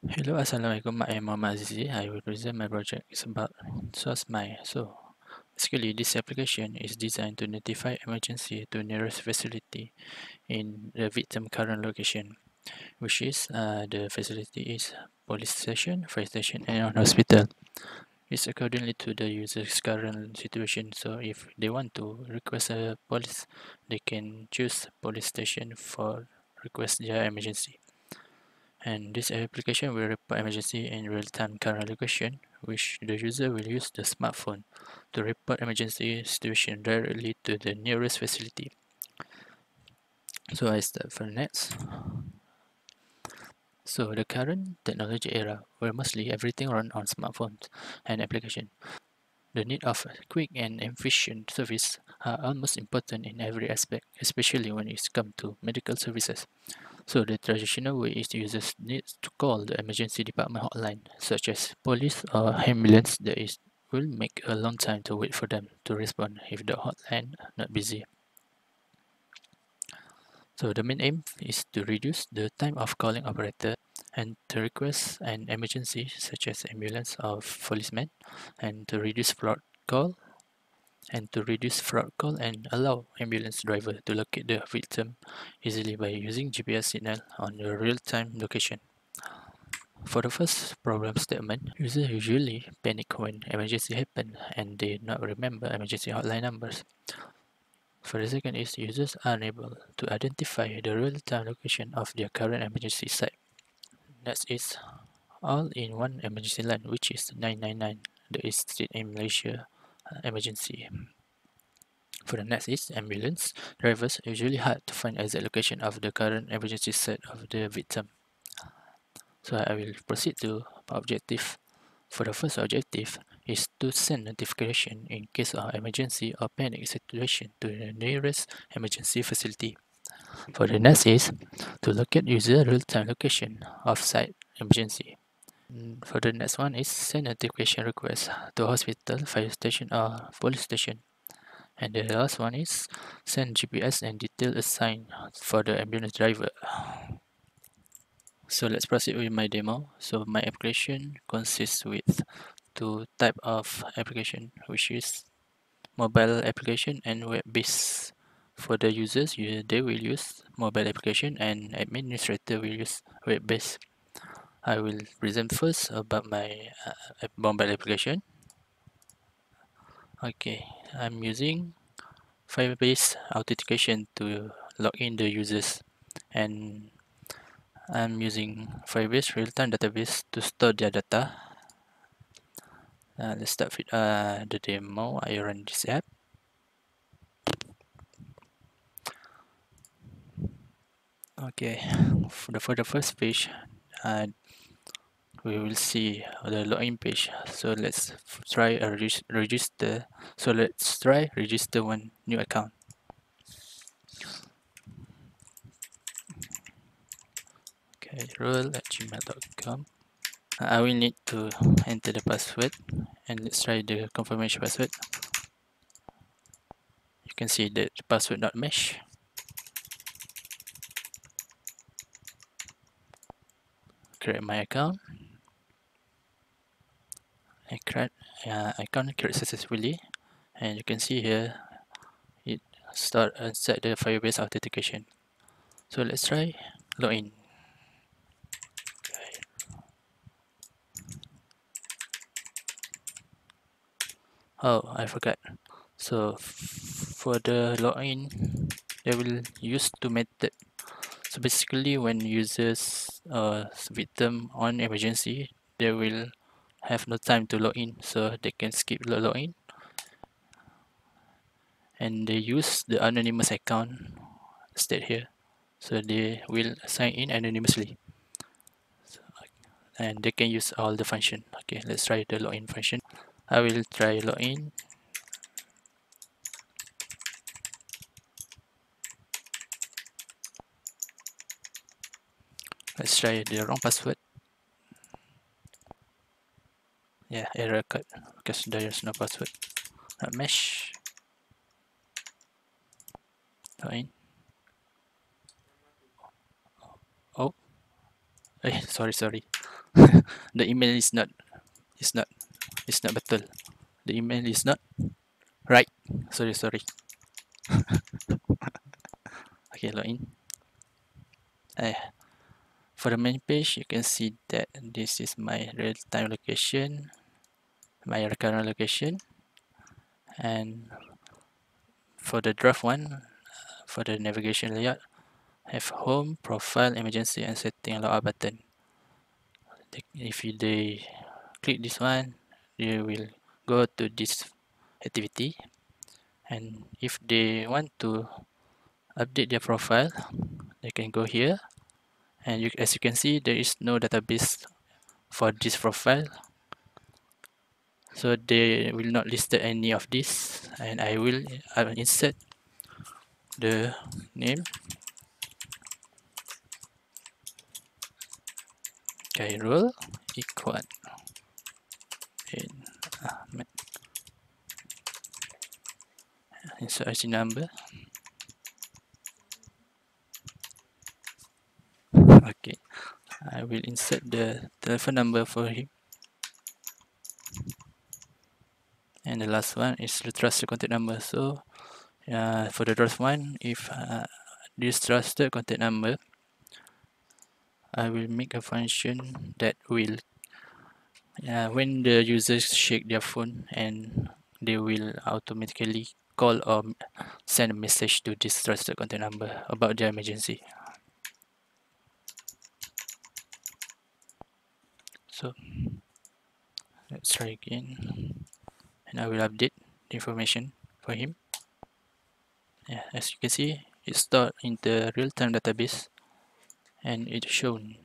Hello, Assalamualaikum. I am Muhammad Azizi. I will present my project. It's about SOSmy. So, basically, this application is designed to notify emergency to nearest facility in the victim current location, which is the facility is police station, fire station, and an hospital. It's accordingly to the user's current situation. So, if they want to request a police, they can choose police station for request their emergency. And this application will report emergency in real-time current location, which the user will use the smartphone to report emergency situation directly to the nearest facility. So I start for next. So the current technology era, where mostly everything runs on smartphones and application, the need of quick and efficient service are almost important in every aspect, especially when it comes to medical services. So the traditional way is users need to call the emergency department hotline, such as police or ambulance. Will make a long time to wait for them to respond if the hotline not busy. So the main aim is to reduce the time of calling operator and to request an emergency such as ambulance or policeman, and to reduce fraud call and allow ambulance driver to locate the victim easily by using GPS signal on the real-time location. For the first problem statement, users usually panic when emergency happen and they not remember emergency hotline numbers. For the second is users are unable to identify the real-time location of their current emergency site. Next is all-in-one emergency line, which is 999, the state in Malaysia emergency. For the next is ambulance drivers usually hard to find exact location of the current emergency site of the victim. So I will proceed to objective. For the first objective is to send notification in case of emergency or panic situation to the nearest emergency facility. For the next is to locate user real-time location of site emergency. For the next one is send notification request to hospital, fire station or police station. And the last one is send GPS and detail assigned for the ambulance driver. So let's proceed with my demo. So my application consists with two type of application, which is mobile application and web-based. For the users, they will use mobile application and administrator will use web-based. I will present first about my mobile application. Okay, I'm using Firebase authentication to log in the users, and I'm using Firebase real-time database to store their data. Let's start with the demo. I run this app. Okay, for the first page, uh, we will see the login page. So let's try a register. So let's try register one new account. Okay, roll@gmail.com. I will need to enter the password, and let's try the confirmation password. You can see that the password not match. Create my account. Account created successfully, and you can see here it start and set the Firebase authentication. So let's try login. Oh, I forgot. So for the login, they will use two method. So basically, when users victim on emergency, they will have no time to log in, so they can skip the login, and they use the anonymous account state here, so they will sign in anonymously, and they can use all the function. Okay, let's try the login function. I will try login. Let's try the wrong password. Yeah, error code because there is no password. Not mesh. Login. Oh, sorry. The email is not betul. The email is not right. Sorry. Okay, login. For the main page, you can see that this is my real-time location, my current location, and for the draft one, for the navigation layout, have home, profile, emergency, and setting logout button. If they click this one, they will go to this activity, and if they want to update their profile, they can go here, and as you can see, there is no database for this profile, so they will not list any of this, and I will insert the name Khairul Ikhwan bin Ahmed, insert IC number. Okay, I will insert the telephone number for him, and the last one is the trusted contact number. So for the first one, if this trusted contact number, I will make a function that will when the users shake their phone, and they will automatically call or send a message to this trusted contact number about their emergency. So let's try again, and I will update the information for him. As you can see, it's stored in the real-time database, and it's shown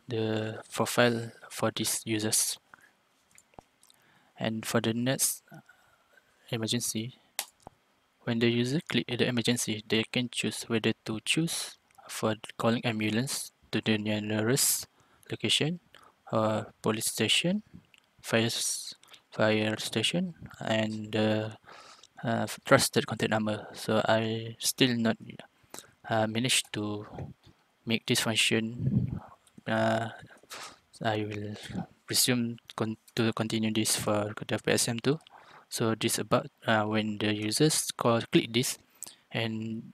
the profile for these users. And for the next emergency, when the user click the emergency, they can choose whether to choose for calling ambulance to the nearest location, or police station, fire station, and the trusted contact number. So I still not managed to make this function. I will presume to continue this for the PSM too. So this about when the users click this, and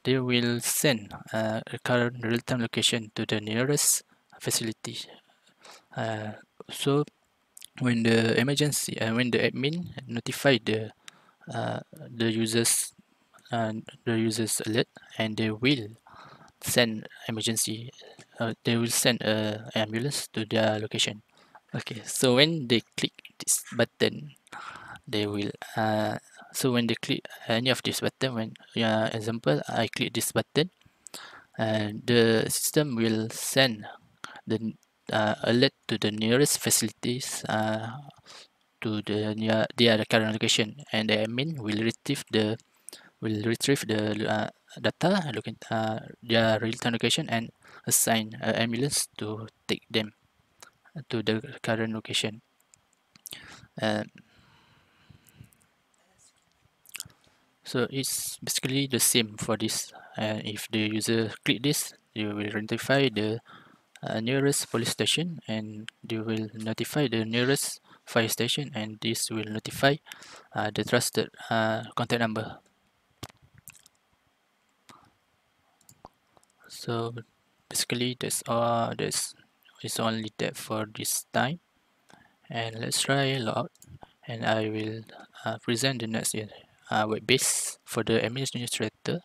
they will send a current real-time location to the nearest facility. So when the emergency when the admin notify the users the users alert, and they will send emergency they will send a ambulance to their location. Okay, so when they click this button, they will so when they click any of this button, when example I click this button, and the system will send the alert to the nearest facilities to their current location, and the admin will retrieve the data, looking their real-time location, and assign an ambulance to take them to the current location. So it's basically the same for this. If the user click this, you will identify the nearest police station, and they will notify the nearest fire station, and this will notify the trusted contact number. So basically that's all. It's only that for this time, and let's try logout, and I will present the next web base for the administrator.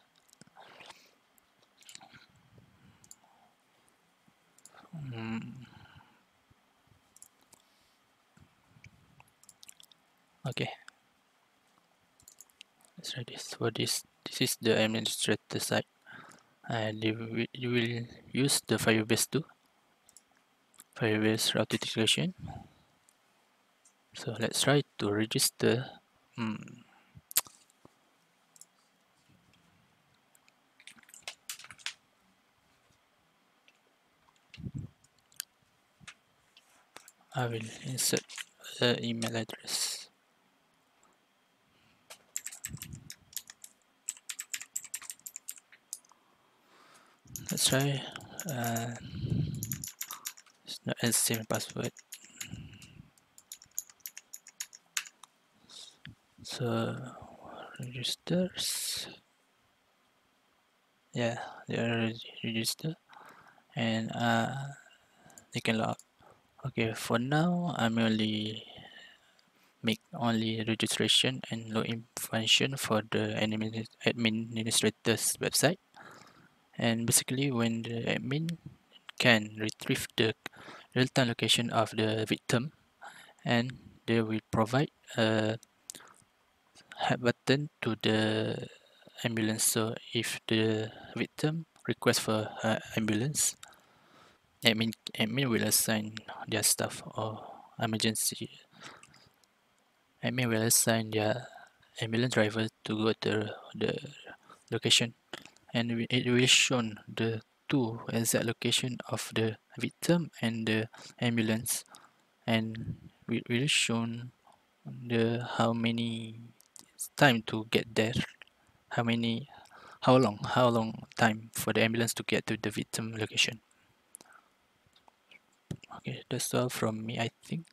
Okay, let's try this. For this is the administrator side, and you will use the Firebase too, Firebase route integration. So let's try to register. I will insert the email address. Let's try. and same password. So registers, yeah, they are registered, and they can log. Okay, for now I'm only make only registration and login function for the administrator's website. And basically, when the admin can retrieve the real-time location of the victim, and they will provide a help button to the ambulance. So if the victim requests for ambulance, admin will assign their staff or emergency. Admin will assign their ambulance driver to go to the location, and it will show the two exact location of the victim and the ambulance, and we will show the how many time to get there, how many how long time for the ambulance to get to the victim location. Okay, that's all from me, I think.